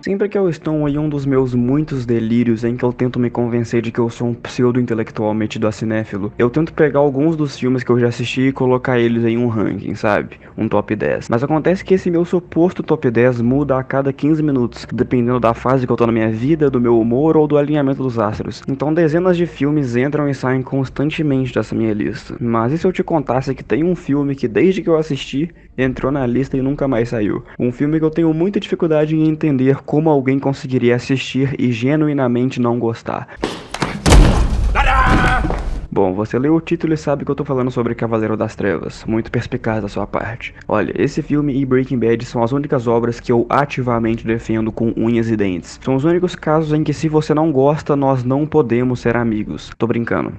Sempre que eu estou em um dos meus muitos delírios em que eu tento me convencer de que eu sou um pseudo-intelectual metido a cinéfilo, eu tento pegar alguns dos filmes que eu já assisti e colocar eles em um ranking, sabe? Um top 10. Mas acontece que esse meu suposto top 10 muda a cada 15 minutos, dependendo da fase que eu tô na minha vida, do meu humor ou do alinhamento dos astros. Então dezenas de filmes entram e saem constantemente dessa minha lista. Mas e se eu te contasse que tem um filme que desde que eu assisti, entrou na lista e nunca mais saiu? Um filme que eu tenho muita dificuldade em entender como alguém conseguiria assistir e genuinamente não gostar. Bom, você leu o título e sabe que eu tô falando sobre Cavaleiro das Trevas, muito perspicaz da sua parte. Olha, esse filme e Breaking Bad são as únicas obras que eu ativamente defendo com unhas e dentes. São os únicos casos em que se você não gosta, nós não podemos ser amigos. Tô brincando.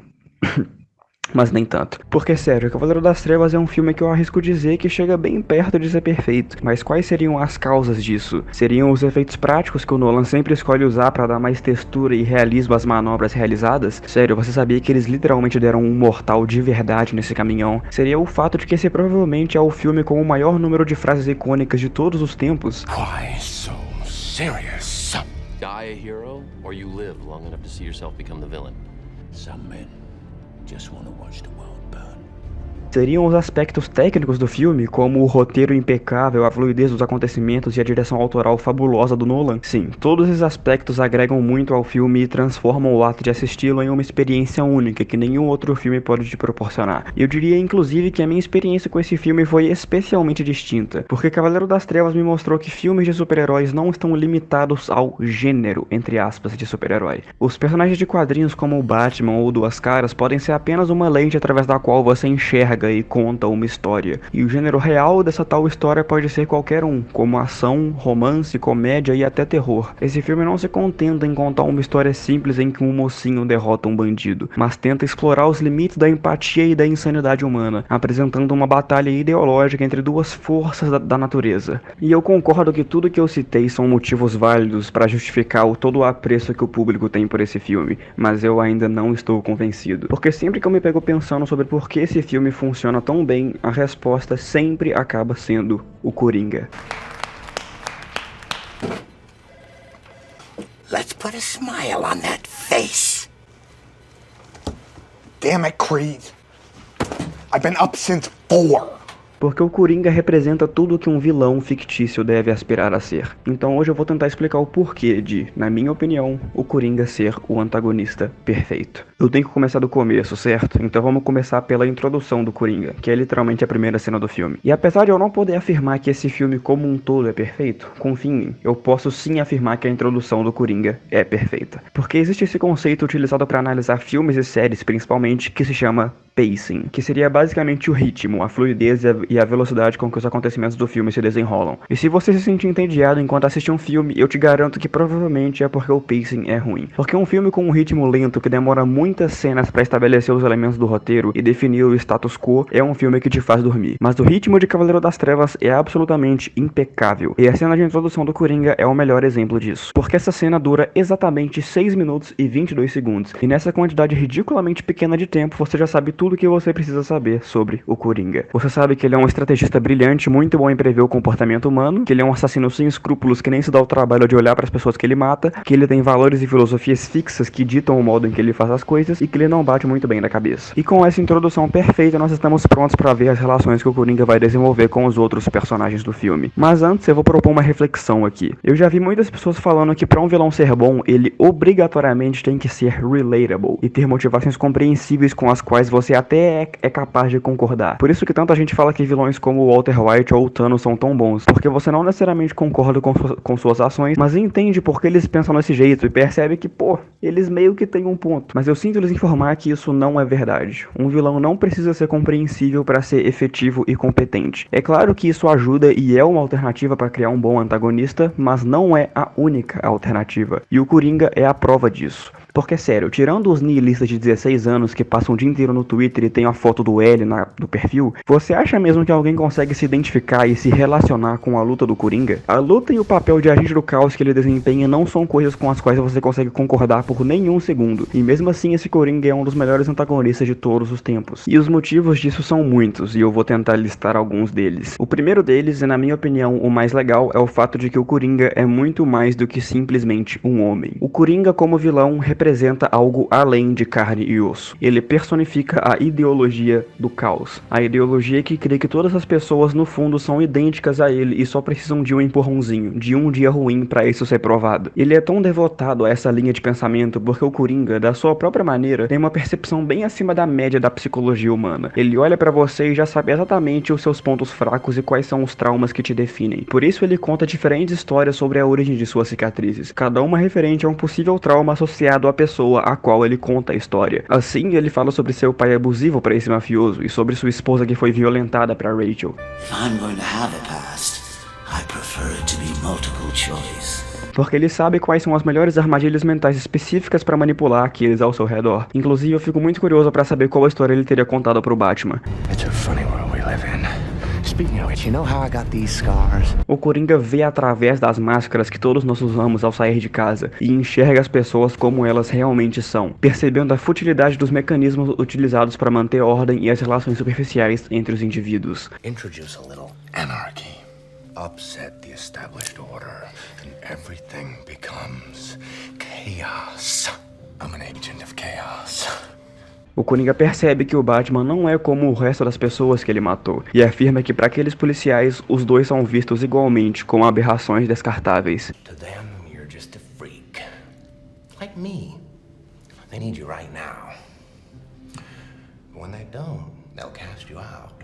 Mas nem tanto. Porque, sério, Cavaleiro das Trevas é um filme que eu arrisco dizer que chega bem perto de ser perfeito. Mas quais seriam as causas disso? Seriam os efeitos práticos que o Nolan sempre escolhe usar para dar mais textura e realismo às manobras realizadas? Sério, você sabia que eles literalmente deram um mortal de verdade nesse caminhão? Seria o fato de que esse provavelmente é o filme com o maior número de frases icônicas de todos os tempos? Why so serious? Die a hero, or you live long enough to see yourself become the villain. Some men just want to watch the world burn. Seriam os aspectos técnicos do filme, como o roteiro impecável, a fluidez dos acontecimentos e a direção autoral fabulosa do Nolan? Sim, todos esses aspectos agregam muito ao filme e transformam o ato de assisti-lo em uma experiência única que nenhum outro filme pode te proporcionar. Eu diria inclusive que a minha experiência com esse filme foi especialmente distinta, porque Cavaleiro das Trevas me mostrou que filmes de super-heróis não estão limitados ao gênero, entre aspas, de super-herói. Os personagens de quadrinhos como o Batman ou o Duas Caras podem ser apenas uma lente através da qual você enxerga e conta uma história. E o gênero real dessa tal história pode ser qualquer um, como ação, romance, comédia e até terror. Esse filme não se contenta em contar uma história simples em que um mocinho derrota um bandido, mas tenta explorar os limites da empatia e da insanidade humana, apresentando uma batalha ideológica entre duas forças da natureza. E eu concordo que tudo que eu citei são motivos válidos para justificar todo o apreço que o público tem por esse filme, mas eu ainda não estou convencido. Porque sempre que eu me pego pensando sobre por que esse filme funciona tão bem, a resposta sempre acaba sendo o Coringa. Let's put a smile on that face. Damn it, Creed. I've been up since 4. Porque o Coringa representa tudo que um vilão fictício deve aspirar a ser. Então hoje eu vou tentar explicar o porquê de, na minha opinião, o Coringa ser o antagonista perfeito. Eu tenho que começar do começo, certo? Então vamos começar pela introdução do Coringa, que é literalmente a primeira cena do filme. E apesar de eu não poder afirmar que esse filme como um todo é perfeito, confie em mim, eu posso sim afirmar que a introdução do Coringa é perfeita. Porque existe esse conceito utilizado para analisar filmes e séries, principalmente, que se chama pacing, que seria basicamente o ritmo, a fluidez e a velocidade com que os acontecimentos do filme se desenrolam. E se você se sentir entediado enquanto assiste um filme, eu te garanto que provavelmente é porque o pacing é ruim. Porque um filme com um ritmo lento que demora muitas cenas para estabelecer os elementos do roteiro e definir o status quo é um filme que te faz dormir. Mas o ritmo de Cavaleiro das Trevas é absolutamente impecável. E a cena de introdução do Coringa é o melhor exemplo disso. Porque essa cena dura exatamente 6 minutos e 22 segundos. E nessa quantidade ridiculamente pequena de tempo, você já sabe tudo que você precisa saber sobre o Coringa. Você sabe que ele é um estrategista brilhante, muito bom em prever o comportamento humano, que ele é um assassino sem escrúpulos que nem se dá o trabalho de olhar para as pessoas que ele mata, que ele tem valores e filosofias fixas que ditam o modo em que ele faz as coisas e que ele não bate muito bem da cabeça. E com essa introdução perfeita, nós estamos prontos para ver as relações que o Coringa vai desenvolver com os outros personagens do filme. Mas antes, eu vou propor uma reflexão aqui. Eu já vi muitas pessoas falando que para um vilão ser bom, ele obrigatoriamente tem que ser relatable e ter motivações compreensíveis com as quais você até é capaz de concordar. Por isso que tanta gente fala que vilões como o Walter White ou o Thanos são tão bons, porque você não necessariamente concorda com suas ações, mas entende por que eles pensam desse jeito e percebe que, eles meio que têm um ponto. Mas eu sinto lhes informar que isso não é verdade. Um vilão não precisa ser compreensível para ser efetivo e competente. É claro que isso ajuda e é uma alternativa para criar um bom antagonista, mas não é a única alternativa. E o Coringa é a prova disso. Porque, sério, tirando os nihilistas de 16 anos que passam o dia inteiro no Twitter Twitter e tem a foto do L no perfil, você acha mesmo que alguém consegue se identificar e se relacionar com a luta do Coringa? A luta e o papel de agente do caos que ele desempenha não são coisas com as quais você consegue concordar por nenhum segundo, e mesmo assim esse Coringa é um dos melhores antagonistas de todos os tempos. E os motivos disso são muitos, e eu vou tentar listar alguns deles. O primeiro deles, e na minha opinião o mais legal, é o fato de que o Coringa é muito mais do que simplesmente um homem. O Coringa como vilão representa algo além de carne e osso. Ele personifica a ideologia do caos. A ideologia que crê que todas as pessoas no fundo são idênticas a ele e só precisam de um empurrãozinho, de um dia ruim para isso ser provado. Ele é tão devotado a essa linha de pensamento porque o Coringa, da sua própria maneira, tem uma percepção bem acima da média da psicologia humana. Ele olha pra você e já sabe exatamente os seus pontos fracos e quais são os traumas que te definem. Por isso ele conta diferentes histórias sobre a origem de suas cicatrizes, cada uma referente a um possível trauma associado à pessoa a qual ele conta a história. Assim, ele fala sobre seu pai abusivo para esse mafioso e sobre sua esposa que foi violentada pra Rachel. If I'm going to have a past, I prefer it to be multiple choice. Porque ele sabe quais são as melhores armadilhas mentais específicas para manipular aqueles ao seu redor. Inclusive, eu fico muito curioso para saber qual história ele teria contado pro Batman. It's a funny world we live in. Speaking of which, you know how I got these scars? O Coringa vê através das máscaras que todos nós usamos ao sair de casa e enxerga as pessoas como elas realmente são, percebendo a futilidade dos mecanismos utilizados para manter ordem e as relações superficiais entre os indivíduos. Introduce a little anarchy. Upset the established order, and everything becomes chaos. I'm an agent of chaos. O Coringa percebe que o Batman não é como o resto das pessoas que ele matou, e afirma que para aqueles policiais, os dois são vistos igualmente como aberrações descartáveis. To them, you're just a freak. Like me. They need you right now. When they don't, they'll cast you out.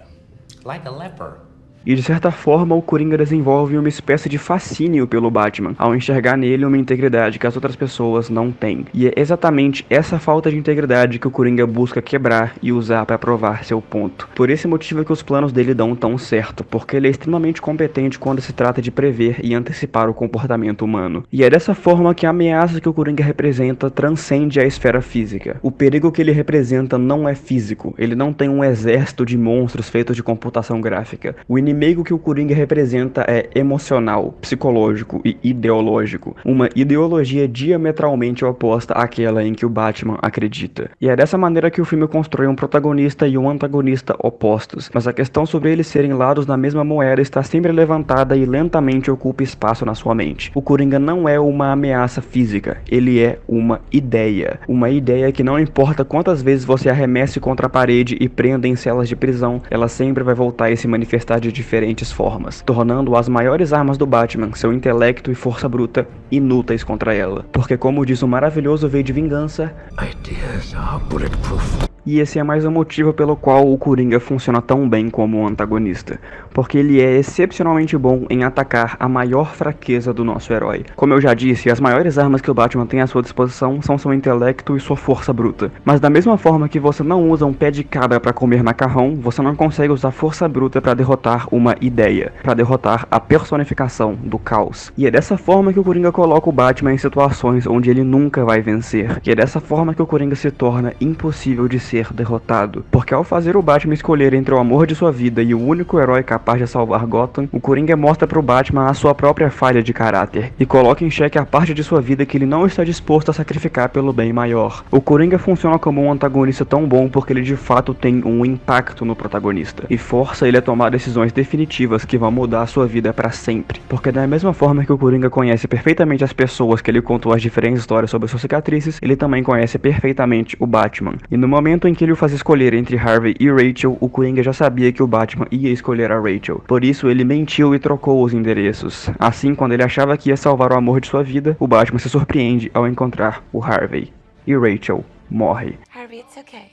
Like a leper. E de certa forma o Coringa desenvolve uma espécie de fascínio pelo Batman, ao enxergar nele uma integridade que as outras pessoas não têm. E é exatamente essa falta de integridade que o Coringa busca quebrar e usar para provar seu ponto. Por esse motivo é que os planos dele dão tão certo, porque ele é extremamente competente quando se trata de prever e antecipar o comportamento humano. E é dessa forma que a ameaça que o Coringa representa transcende a esfera física. O perigo que ele representa não é físico, ele não tem um exército de monstros feitos de computação gráfica. O inimigo que o Coringa representa é emocional, psicológico e ideológico, uma ideologia diametralmente oposta àquela em que o Batman acredita. E é dessa maneira que o filme constrói um protagonista e um antagonista opostos, mas a questão sobre eles serem lados da mesma moeda está sempre levantada e lentamente ocupa espaço na sua mente. O Coringa não é uma ameaça física, ele é uma ideia que não importa quantas vezes você arremesse contra a parede e prenda em celas de prisão, ela sempre vai voltar e se manifestar de diferentes formas, tornando as maiores armas do Batman, seu intelecto e força bruta, inúteis contra ela. Porque como diz o maravilhoso V de Vingança, Ideas are bulletproof. e esse é mais um motivo pelo qual o Coringa funciona tão bem como um antagonista, porque ele é excepcionalmente bom em atacar a maior fraqueza do nosso herói. Como eu já disse, as maiores armas que o Batman tem à sua disposição são seu intelecto e sua força bruta. Mas da mesma forma que você não usa um pé de cabra para comer macarrão, você não consegue usar força bruta para derrotar uma ideia, para derrotar a personificação do caos. E é dessa forma que o Coringa coloca o Batman em situações onde ele nunca vai vencer. E é dessa forma que o Coringa se torna impossível de ser derrotado, porque ao fazer o Batman escolher entre o amor de sua vida e o único herói capaz de salvar Gotham, o Coringa mostra pro Batman a sua própria falha de caráter, e coloca em xeque a parte de sua vida que ele não está disposto a sacrificar pelo bem maior. O Coringa funciona como um antagonista tão bom porque ele de fato tem um impacto no protagonista, e força ele a tomar decisões definitivas que vão mudar a sua vida para sempre, porque da mesma forma que o Coringa conhece perfeitamente as pessoas que ele contou as diferentes histórias sobre suas cicatrizes, ele também conhece perfeitamente o Batman, e no momento em que ele o faz escolher entre Harvey e Rachel, o Coringa já sabia que o Batman ia escolher a Rachel. Por isso ele mentiu e trocou os endereços. Assim, quando ele achava que ia salvar o amor de sua vida, o Batman se surpreende ao encontrar o Harvey. E Rachel morre. Harvey, it's okay.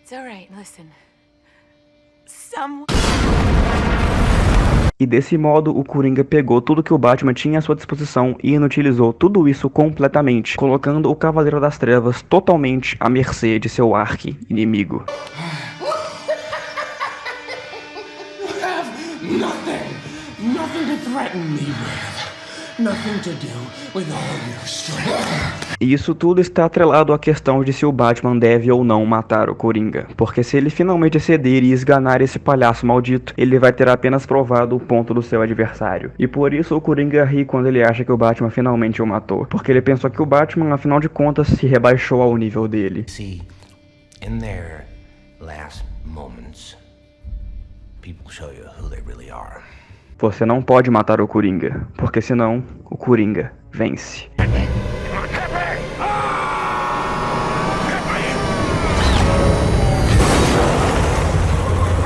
It's alright, listen. E desse modo, o Coringa pegou tudo que o Batman tinha à sua disposição e inutilizou tudo isso completamente, colocando o Cavaleiro das Trevas totalmente à mercê de seu arqui-inimigo. Nothing to threaten me with. nothing to do with all your strength. E isso tudo está atrelado à questão de se o Batman deve ou não matar o Coringa, porque se ele finalmente ceder e esganar esse palhaço maldito, ele vai ter apenas provado o ponto do seu adversário. E por isso o Coringa ri quando ele acha que o Batman finalmente o matou, porque ele pensou que o Batman, afinal de contas, se rebaixou ao nível dele. See, in their last moments, people show you who they really are. Você não pode matar o Coringa, porque senão o Coringa vence.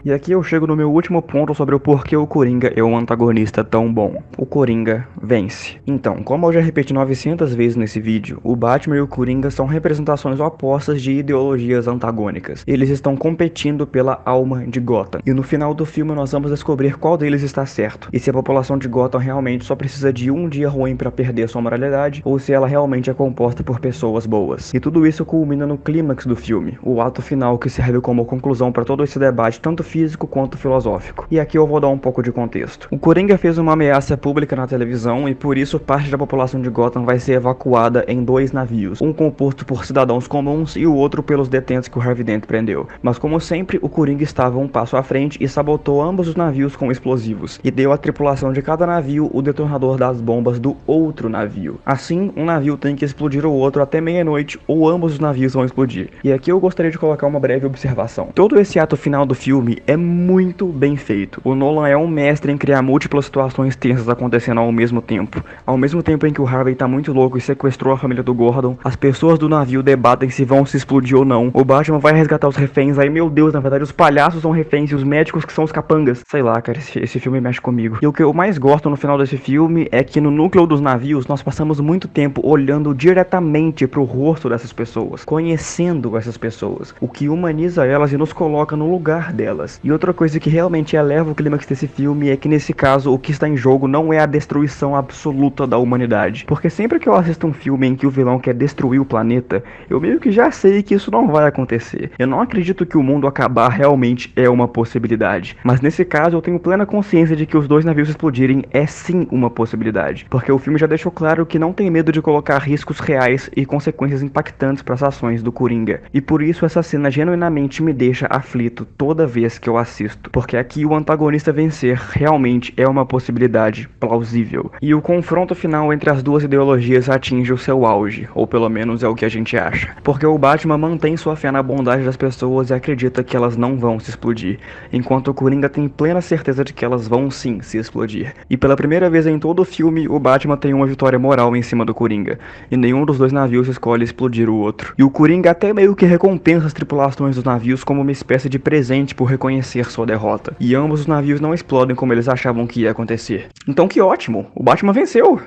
E aqui eu chego no meu último ponto sobre o porquê o Coringa é um antagonista tão bom. O Coringa vence. Então, como eu já repeti 900 vezes nesse vídeo, o Batman e o Coringa são representações opostas de ideologias antagônicas. Eles estão competindo pela alma de Gotham. E no final do filme nós vamos descobrir qual deles está certo. E se a população de Gotham realmente só precisa de um dia ruim para perder sua moralidade, ou se ela realmente é composta por pessoas boas. E tudo isso culmina no clímax do filme, o ato final que serve como conclusão para todo esse debate, tanto físico quanto filosófico. E aqui eu vou dar um pouco de contexto. O Coringa fez uma ameaça pública na televisão e por isso parte da população de Gotham vai ser evacuada em 2 navios, um composto por cidadãos comuns e o outro pelos detentos que o Harvey Dent prendeu. Mas como sempre, o Coringa estava um passo à frente e sabotou ambos os navios com explosivos, e deu à tripulação de cada navio o detonador das bombas do outro navio. Assim, um navio tem que explodir o outro até meia-noite ou ambos os navios vão explodir. E aqui eu gostaria de colocar uma breve observação. Todo esse ato final do filme é muito bem feito. O Nolan é um mestre em criar múltiplas situações tensas acontecendo ao mesmo tempo. Ao mesmo tempo em que o Harvey tá muito louco e sequestrou a família do Gordon, as pessoas do navio debatem se vão se explodir ou não. O Batman vai resgatar os reféns, aí meu Deus, na verdade os palhaços são reféns e os médicos que são os capangas. Sei lá, cara, esse filme mexe comigo. E o que eu mais gosto no final desse filme é que no núcleo dos navios nós passamos muito tempo olhando diretamente pro rosto dessas pessoas, conhecendo essas pessoas, o que humaniza elas e nos coloca no lugar delas. E outra coisa que realmente eleva o clímax desse filme é que nesse caso o que está em jogo não é a destruição absoluta da humanidade. Porque sempre que eu assisto um filme em que o vilão quer destruir o planeta, eu meio que já sei que isso não vai acontecer. Eu não acredito que o mundo acabar realmente é uma possibilidade. Mas nesse caso eu tenho plena consciência de que os 2 navios explodirem é sim uma possibilidade. Porque o filme já deixou claro que não tem medo de colocar riscos reais e consequências impactantes para as ações do Coringa. E por isso essa cena genuinamente me deixa aflito toda vez que eu assisto, porque aqui o antagonista vencer realmente é uma possibilidade plausível. E o confronto final entre as duas ideologias atinge o seu auge, ou pelo menos é o que a gente acha. Porque o Batman mantém sua fé na bondade das pessoas e acredita que elas não vão se explodir, enquanto o Coringa tem plena certeza de que elas vão sim se explodir. E pela primeira vez em todo o filme, o Batman tem uma vitória moral em cima do Coringa, e nenhum dos 2 navios escolhe explodir o outro. E o Coringa até meio que recompensa as tripulações dos navios como uma espécie de presente por reconhecer sua derrota. E ambos os navios não explodem como eles achavam que ia acontecer. Então que ótimo, o Batman venceu,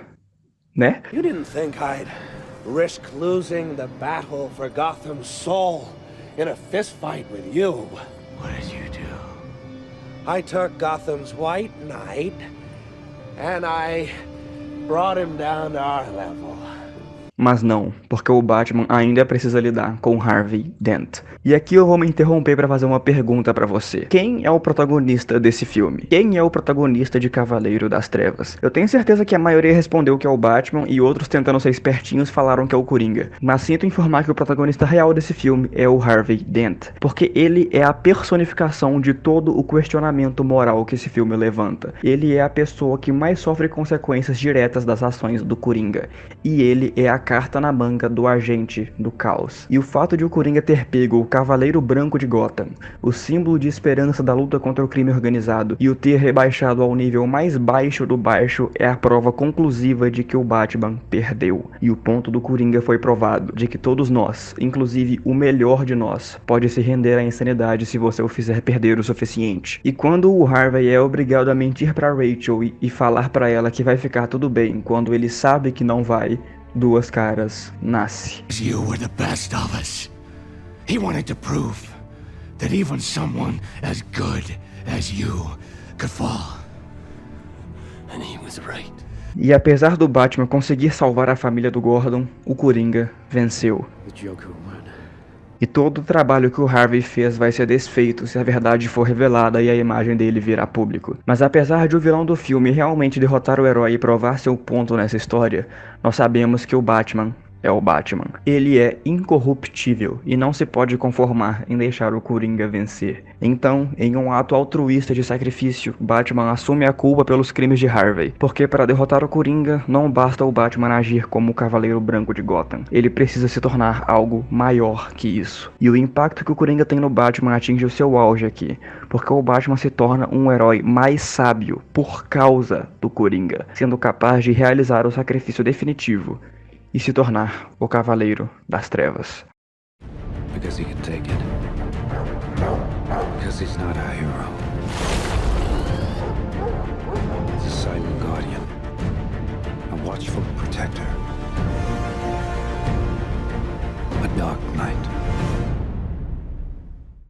né? You didn't think I'd risk losing the battle for Gotham's soul in a fistfight with you. What did you do? I took Gotham's White Knight and I brought him down to our level. Mas não, porque o Batman ainda precisa lidar com Harvey Dent. E aqui eu vou me interromper para fazer uma pergunta para você. Quem é o protagonista desse filme? Quem é o protagonista de Cavaleiro das Trevas? Eu tenho certeza que a maioria respondeu que é o Batman e outros, tentando ser espertinhos, falaram que é o Coringa. Mas sinto informar que o protagonista real desse filme é o Harvey Dent, porque ele é a personificação de todo o questionamento moral que esse filme levanta. Ele é a pessoa que mais sofre consequências diretas das ações do Coringa. E ele é a carta na manga do agente do caos. E o fato de o Coringa ter pego o Cavaleiro Branco de Gotham, o símbolo de esperança da luta contra o crime organizado, e o ter rebaixado ao nível mais baixo do baixo é a prova conclusiva de que o Batman perdeu. E o ponto do Coringa foi provado, de que todos nós, inclusive o melhor de nós, pode se render à insanidade se você o fizer perder o suficiente. E quando o Harvey é obrigado a mentir pra Rachel e falar pra ela que vai ficar tudo bem, quando ele sabe que não vai, Duas Caras nasce. You were the best of us. He wanted to prove that even someone as good as you could fall. And he was right. E apesar do Batman conseguir salvar a família do Gordon, o Coringa venceu. The Joker won. E todo o trabalho que o Harvey fez vai ser desfeito se a verdade for revelada e a imagem dele vir a público. Mas apesar de o vilão do filme realmente derrotar o herói e provar seu ponto nessa história, nós sabemos que o Batman é o Batman. Ele é incorruptível e não se pode conformar em deixar o Coringa vencer. Então, em um ato altruísta de sacrifício, Batman assume a culpa pelos crimes de Harvey, porque para derrotar o Coringa, não basta o Batman agir como o Cavaleiro Branco de Gotham. Ele precisa se tornar algo maior que isso. E o impacto que o Coringa tem no Batman atinge o seu auge aqui, porque o Batman se torna um herói mais sábio por causa do Coringa, sendo capaz de realizar o sacrifício definitivo e se tornar o Cavaleiro das Trevas. Because he can take it. Because he's not a hero. He's a silent guardian. A watchful protector.